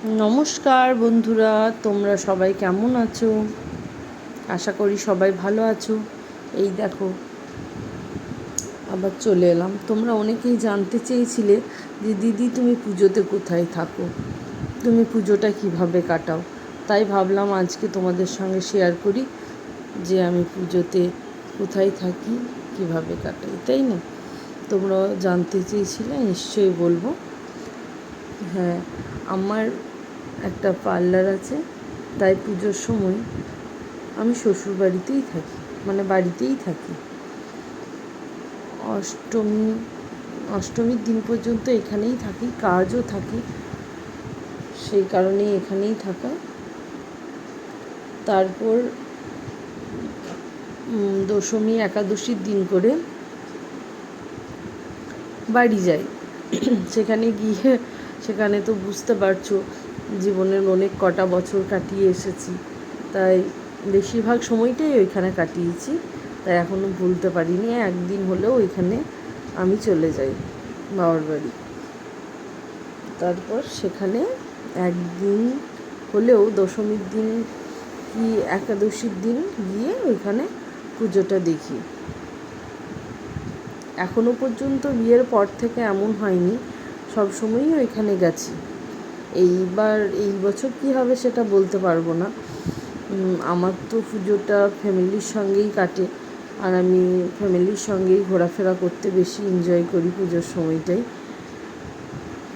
নমস্কার বন্ধুরা, তোমরা সবাই কেমন আছো? আশা করি সবাই ভালো আছো। এই দেখো আবার চলে এলাম। তোমরা অনেকেই জানতে চেয়েছিলে যে দিদি তুমি পুজোতে কোথায় থাকো, তুমি পুজোটা কিভাবে কাটাও। তাই ভাবলাম আজকে তোমাদের সঙ্গে শেয়ার করি যে আমি পুজোতে কোথায় থাকি, কিভাবে কাটাই, তাই না? তোমরা জানতে চেয়েছিলে, নিশ্চয়ই বলবো। হ্যাঁ, আমার একটা পার্লার আছে, তাই পুজোর সময় আমি শ্বশুরবাড়িতেই থাকি, মানে বাড়িতেই থাকি। অষ্টমীর দিন পর্যন্ত এখানেই থাকি, কাজও থাকি, সেই কারণেই এখানেই থাকা। তারপর দশমী একাদশীর দিন করে বাড়ি যাই। সেখানে তো বুঝতে পারছো জীবনের অনেক কটা বছর কাটিয়ে এসেছি, তাই বেশিরভাগ সময়টাই ওইখানে কাটিয়েছি। তাই এখনও ভুলতে পারিনি, একদিন হলেও ওইখানে আমি চলে যাই বাবার বাড়ি। তারপর সেখানে একদিন হলেও দশমীর দিন কি একাদশীর দিন গিয়ে ওইখানে পুজোটা দেখি। এখনও পর্যন্ত বিয়ের পর থেকে এমন হয়নি, সব সময়ই ওইখানে গেছি। এই বছর কী হবে সেটা বলতে পারবো না। আমার তো পুজোটা ফ্যামিলির সঙ্গেই কাটে, আর আমি ফ্যামিলির সঙ্গেই ঘোরাফেরা করতে বেশি এনজয় করি পুজোর সময়টাই।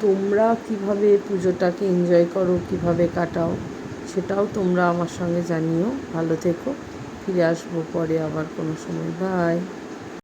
তোমরা কিভাবে পুজোটাকে এনজয় করো, কিভাবে কাটাও, সেটাও তোমরা আমার সঙ্গে জানিও। ভালো থেকো, ফিরে আসবো পরে আবার কোনো সময়। বাই।